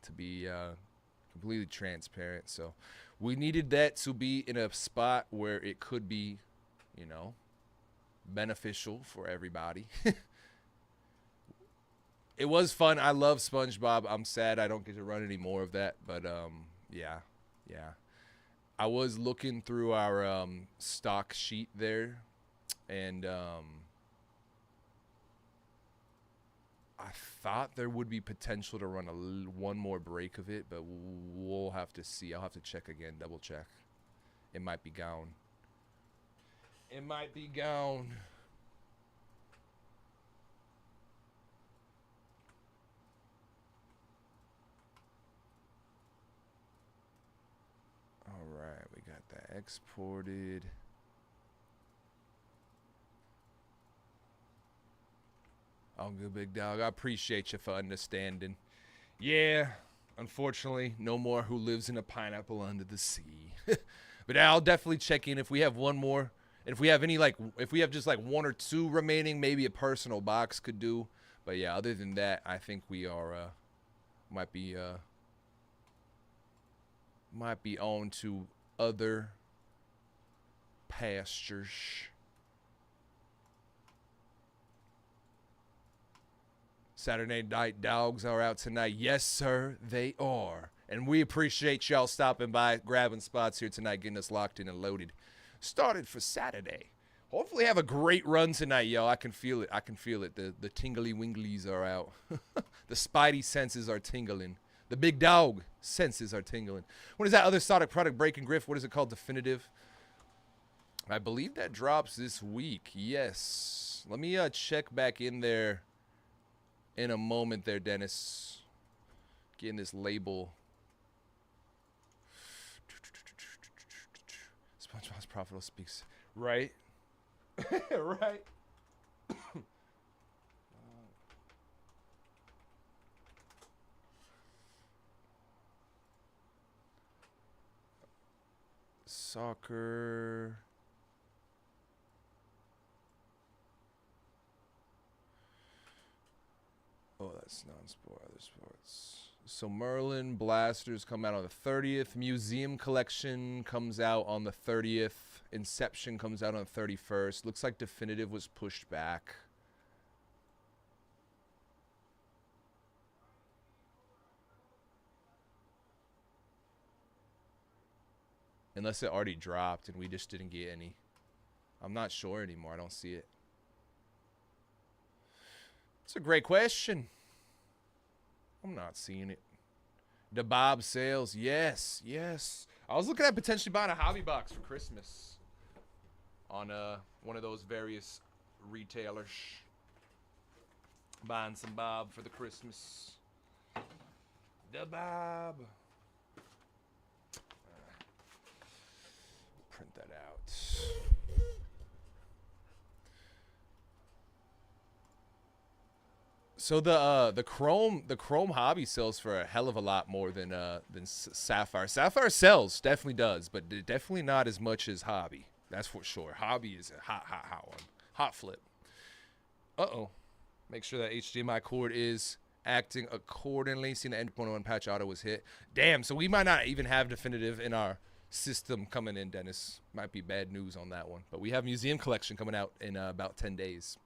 to be completely transparent. So we needed that to be in a spot where it could be, you know, beneficial for everybody. It was fun. I love SpongeBob. I'm sad I don't get to run any more of that, but yeah. I was looking through our stock sheet there, and I thought there would be potential to run one more break of it, but we'll have to see. I'll have to check again, double check. It might be gone. It might be gone. All right, we got that exported. Oh, good, big dog. I appreciate you for understanding. Yeah, unfortunately, no more Who Lives in a Pineapple Under the Sea. But I'll definitely check in if we have one more. And if we have any, like, if we have just like one or two remaining, maybe a personal box could do. But yeah, other than that, I think we are, might be on to other pastures. Saturday Night Dogs are out tonight. Yes, sir, they are. And we appreciate y'all stopping by, grabbing spots here tonight, getting us locked in and loaded. Started for Saturday. Hopefully have a great run tonight, y'all. I can feel it. I can feel it. The tingly winglies are out. The spidey senses are tingling. The big dog senses are tingling. What is that other Sonic product, Breaking Griff? What is it called? Definitive? I believe that drops this week. Yes. Let me check back in there in a moment there, Dennis. Getting this label. SpongeBob's profitable speaks. Right? Right? Soccer. Oh, that's non-sport, other sports. So Merlin Blasters come out on the 30th. Museum Collection comes out on the 30th. Inception comes out on the 31st. Looks like Definitive was pushed back. Unless it already dropped and we just didn't get any. I'm not sure anymore. I don't see it. It's a great question. I'm not seeing it. The Bob sales. Yes, yes. I was looking at potentially buying a hobby box for Christmas on one of those various retailers. Buying some Bob for the Christmas. The Bob. Print that out. So the Chrome hobby sells for a hell of a lot more than Sapphire. Sapphire sells, definitely does, but definitely not as much as hobby. That's for sure. Hobby is a hot one. Hot flip. Uh-oh. Make sure that HDMI cord is acting accordingly. Seeing the endpoint on patch auto was hit. Damn, so we might not even have Definitive in our system coming in, Dennis. Might be bad news on that one. But we have Museum Collection coming out in about 10 days.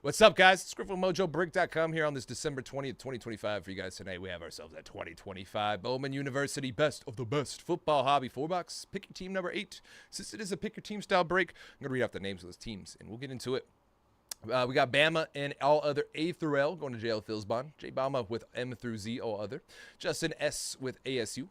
What's up, guys? It's Griff from Mojobreak.com here on this December 20th, 2025 for you guys tonight. We have ourselves at 2025 Bowman University Best of the Best Football Hobby 4-box. Pick your team number 8. Since it is a pick your team style break, I'm going to read off the names of those teams, and we'll get into it. We got Bama and all other A through L going to JL Philsbon. J Bama with M through Z, all other. Justin S with ASU.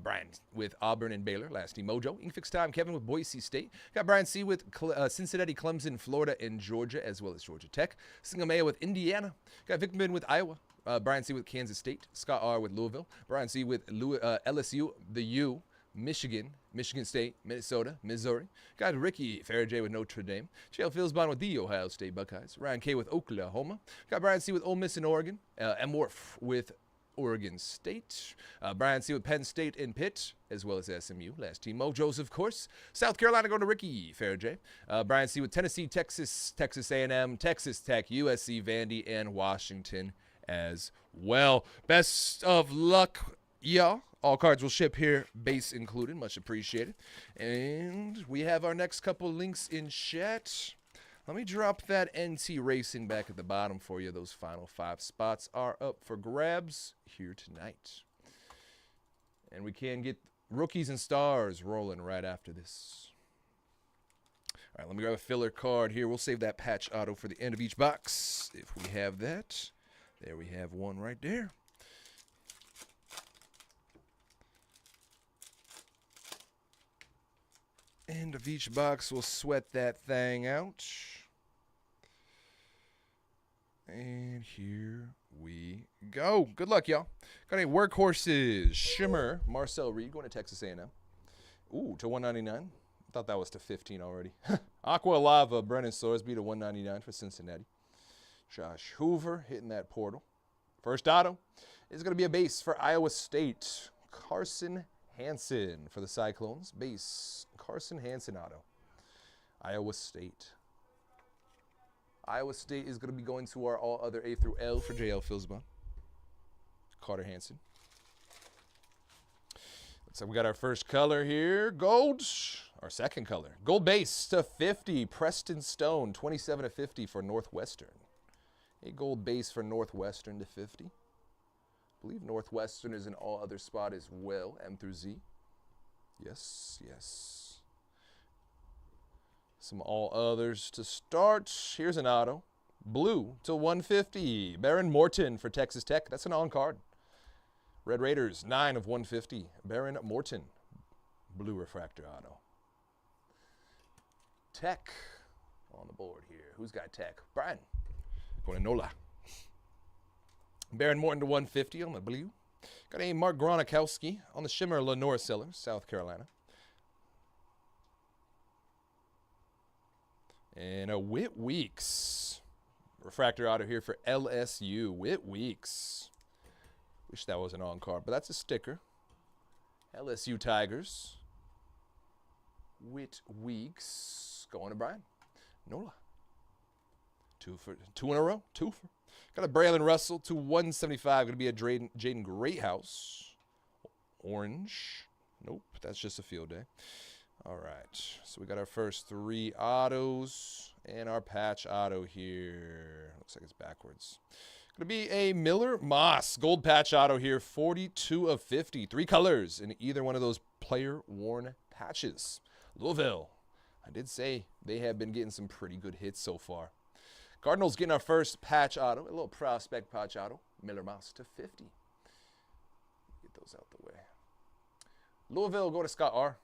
Brian with Auburn and Baylor, last team Mojo. Inkfix time, Kevin with Boise State. Got Brian C with Cincinnati, Clemson, Florida, and Georgia, as well as Georgia Tech. Singamea with Indiana. Got Vickman with Iowa. Brian C with Kansas State. Scott R with Louisville. Brian C with LSU, the U, Michigan, Michigan State, Minnesota, Missouri. Got Ricky Farajay with Notre Dame. JL Philsbon with the Ohio State Buckeyes. Ryan K with Oklahoma. Got Brian C with Ole Miss and Oregon. Morph with Oregon State. Brian C. with Penn State and Pitt, as well as SMU. Last team Mojos, of course. South Carolina going to Ricky Farajay. Brian C. with Tennessee, Texas, Texas A&M, Texas Tech, USC, Vandy, and Washington as well. Best of luck Yeah, all cards will ship here, base included. Much appreciated. And we have our next couple links in chat. Let me drop that NT Racing back at the bottom for you. Those final 5 spots are up for grabs here tonight. And we can get rookies and stars rolling right after this. All right, let me grab a filler card here. We'll save that patch auto for the end of each box if we have that. There we have one right there. End of each box, we'll sweat that thing out. And here we go. Good luck, y'all. Got any workhorses? Shimmer, Marcel Reed going to Texas A&M. Ooh, to 199. Thought that was to 15 already. Aqua Lava, Brennan Sorsby to 199 for Cincinnati. Josh Hoover hitting that portal. First auto is going to be a base for Iowa State. Carson Hansen for the Cyclones. Base, Carson Hansen auto. Iowa State. Iowa State is going to be going to our all other A through L for JL Filsbaum. Carter Hansen. Looks like we got our first color here. Gold. Our second color. Gold base to 50. Preston Stone, 27 to 50 for Northwestern. A gold base for Northwestern to 50. I believe Northwestern is an all other spot as well. M through Z. Yes, yes. Some all others to start. Here's an auto. Blue to 150. Baron Morton for Texas Tech. That's an on card. Red Raiders, 9 of 150. Baron Morton. Blue refractor auto. Tech on the board here. Who's got Tech? Brian. Going to Nola. Baron Morton to 150 on the blue. Got a Mark Gronkowski on the Shimmer Lenore Sellers, South Carolina. And a Whit Weeks. Refractor auto here for LSU. Whit Weeks. Wish that was an on card, but that's a sticker. LSU Tigers. Whit Weeks. Going to Brian. Nola. Two in a row. Two for. Got a Braylon Russell to 175. Going to be a Jaden Greathouse. Orange. Nope, that's just a field day. All right, so we got our first 3 autos and our patch auto here. Looks like it's backwards. Going to be a Miller Moss gold patch auto here, 42 of 50. 3 colors in either one of those player-worn patches. Louisville. I did say they have been getting some pretty good hits so far. Cardinals getting our first patch auto, a little prospect patch auto. Miller Moss to 50. Get those out the way. Louisville, go to Scott R.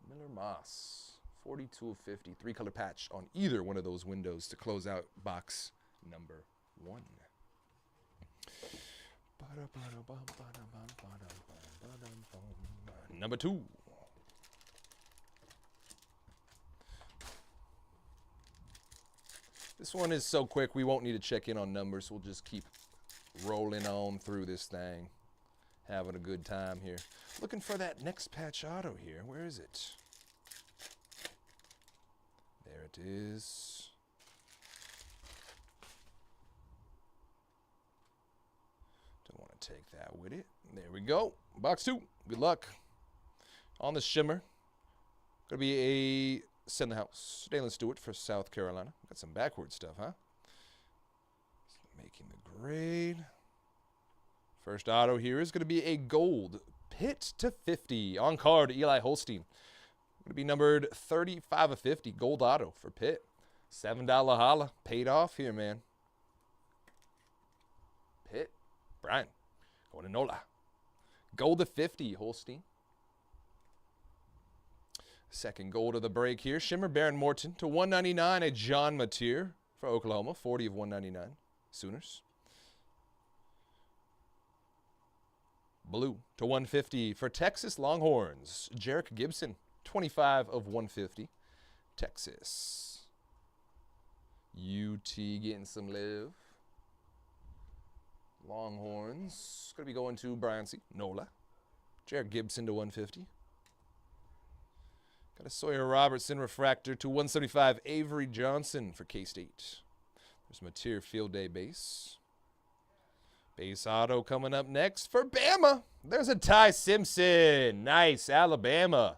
Miller Moss, 42 of 50. 3-color patch on either one of those windows to close out box number 1. Number 2. This one is so quick, we won't need to check in on numbers. We'll just keep rolling on through this thing. Having a good time here. Looking for that next patch auto here. Where is it? There it is. Don't want to take that with it. There we go. Box 2. Good luck. On the Shimmer. Going to be a Send the House. Dalen Stewart for South Carolina. Got some backward stuff, huh? Making the grade. First auto here is going to be a gold Pitt to 50 on card. Eli Holstein. Going to be numbered 35 of 50. Gold auto for Pitt. $7 holla. Paid off here, man. Pitt. Brian. Going to Nola. Gold to 50. Holstein. Second gold of the break here. Shimmer Baron Morton to 199. A John Mateer for Oklahoma. 40 of 199. Sooners. Blue to 150 for Texas Longhorns. Jarek Gibson, 25 of 150. Texas. UT getting some love. Longhorns. Going to be going to Brian C. Nola. Jarek Gibson to 150. Got a Sawyer Robertson refractor to 175. Avery Johnson for K-State. There's Mateer Field Day base. Base auto coming up next for Bama. There's a Ty Simpson. Nice. Alabama.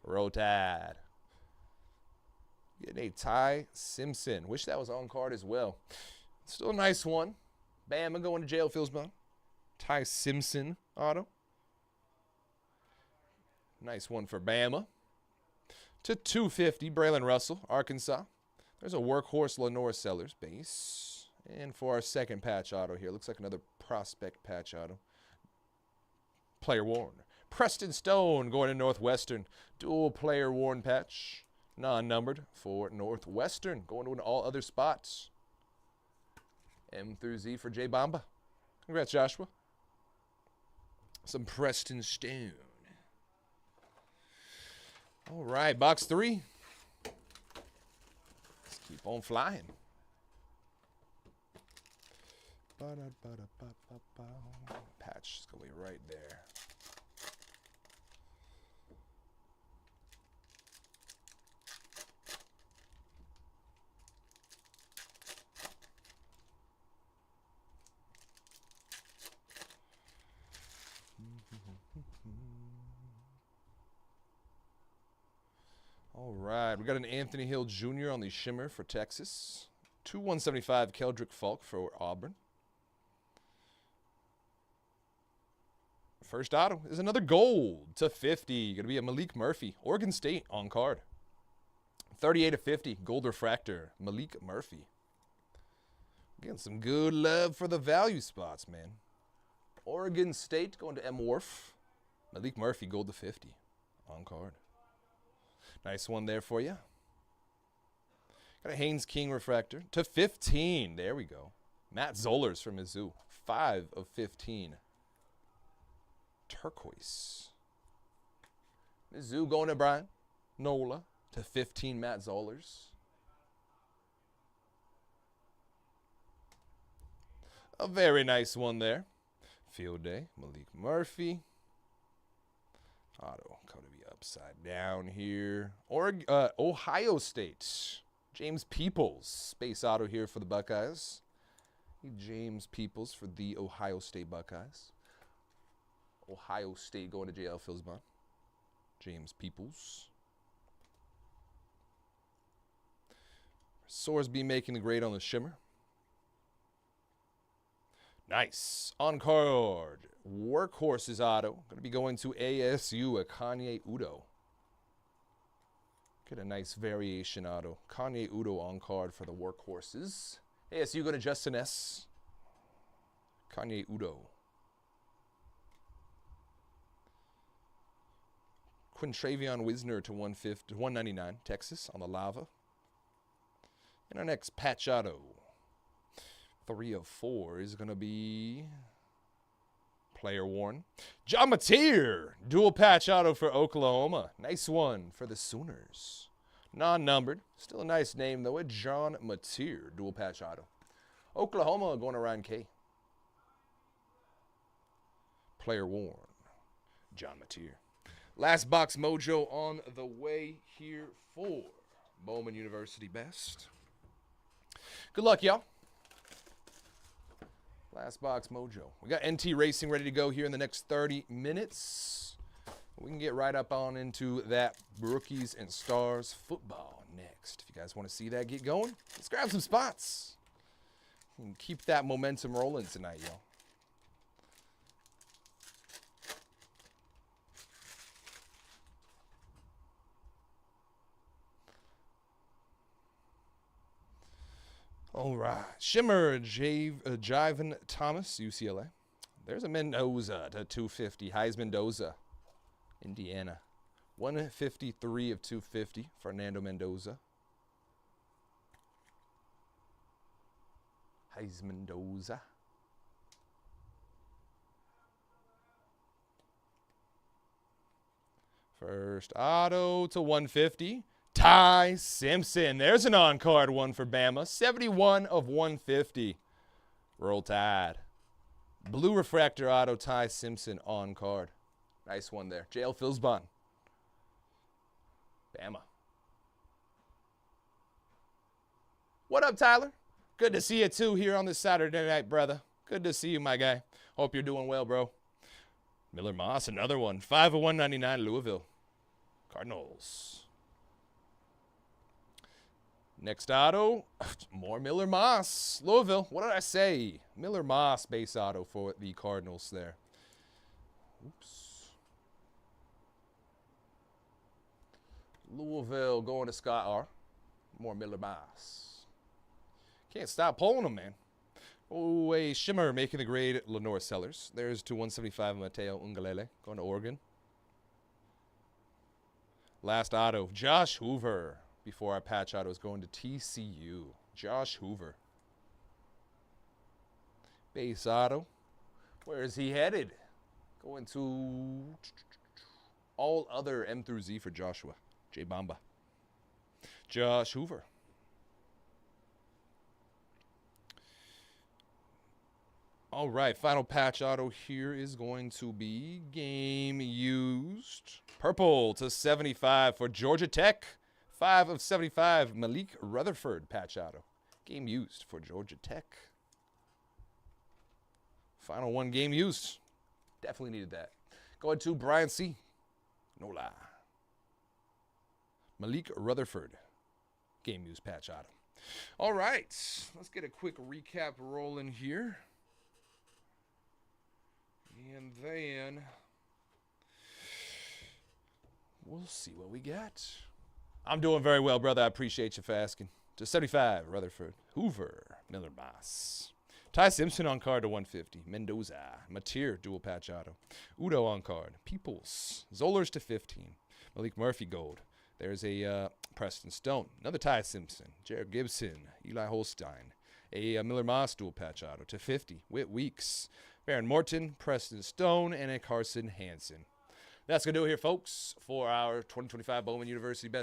Roll Tide. Getting a Ty Simpson. Wish that was on card as well. Still a nice one. Bama going to jail, Philsbone. Ty Simpson auto. Nice one for Bama. To 250, Braylon Russell, Arkansas. There's a Workhorse Lenore Sellers base. And for our second patch auto here, looks like another prospect patch auto. Player worn. Preston Stone going to Northwestern. Dual player worn patch. Non-numbered for Northwestern. Going to an all other spots. M through Z for J Bamba. Congrats, Joshua. Some Preston Stone. All right, box 3. Let's keep on flying. Patch is going to be right there. All right, we got an Anthony Hill Jr. on the shimmer for Texas. 2/175 Keldrick Falk for Auburn. First auto is another gold to 50. Going to be a Malik Murphy, Oregon State on card. 38/50 gold refractor, Malik Murphy. Getting some good love for the value spots, man. Oregon State going to M. Wharf. Malik Murphy, gold to 50 on card. Nice one there for you. Got a Haynes King refractor to 15. There we go. Matt Zollers from Mizzou. 5/15. Turquoise. Mizzou going to Brian Nola to 15. Matt Zollers. A very nice one there. Field day. Malik Murphy. Auto going to be upside down here. Ohio State. James Peoples. Space auto here for the Buckeyes. James Peoples for the Ohio State Buckeyes. Ohio State going to JL Philsbon. James Peoples. Sorsby making the grade on the shimmer. Nice. On card. Workhorses auto. Going to be going to ASU, a Kanye Udo. Get a nice variation auto. Kanye Udo on card for the Workhorses. ASU going to Justin S. Kanye Udo. Quintravion Wisner to 199, Texas on the lava. And our next patch auto. 3/4 is going to be player worn. John Mateer, dual patch auto for Oklahoma. Nice one for the Sooners. Non-numbered. Still a nice name, though. A John Mateer, dual patch auto. Oklahoma going to Ryan K. Player worn. John Mateer. Last box mojo on the way here for Bowman University Best. Good luck, y'all. Last box mojo. We got NT Racing ready to go here in the next 30 minutes. We can get right up on into that Rookies and Stars football next. If you guys want to see that get going, let's grab some spots. And keep that momentum rolling tonight, y'all. All right. Shimmer, Jivan Thomas, UCLA. There's a Mendoza to 250. Heisman Mendoza, Indiana. 153/250, Fernando Mendoza. Heisman Mendoza. First auto to 150. Ty Simpson. There's an on-card one for Bama. 71/150. Roll Tide. Blue refractor auto Ty Simpson on card. Nice one there. JL Philsbon. Bama. What up, Tyler? Good to see you, too, here on this Saturday night, brother. Good to see you, my guy. Hope you're doing well, bro. Miller Moss, another one. 5 of 199, Louisville Cardinals. Next auto, more Miller Moss. Louisville, what did I say? Miller Moss base auto for the Cardinals there. Oops. Louisville going to Scott R. More Miller Moss. Can't stop pulling them, man. Oh, a shimmer making the grade, Lenore Sellers. There's to 175, Mateo Ungalele going to Oregon. Last auto, Josh Hoover. Before our patch auto is going to TCU. Josh Hoover. Base auto. Where is he headed? Going to all other M through Z for Joshua. J Bamba. Josh Hoover. All right, final patch auto here is going to be game used. Purple to 75 for Georgia Tech. 5 of 75, Malik Rutherford patch auto. Game used for Georgia Tech. Final one game used. Definitely needed that. Going to Brian C. No lie. Malik Rutherford. Game used patch auto. All right. Let's get a quick recap rolling here. And then we'll see what we got. I'm doing very well, brother. I appreciate you for asking. To 75, Rutherford. Hoover. Miller Moss. Ty Simpson on card to 150. Mendoza. Mateer, dual patch auto. Udo on card. Peoples. Zollers to 15. Malik Murphy gold. There's a Preston Stone. Another Ty Simpson. Jared Gibson. Eli Holstein. A Miller Moss dual patch auto to 50. Whit Weeks. Baron Morton. Preston Stone. And a Carson Hansen. That's going to do it here, folks, for our 2025 Bowman University Best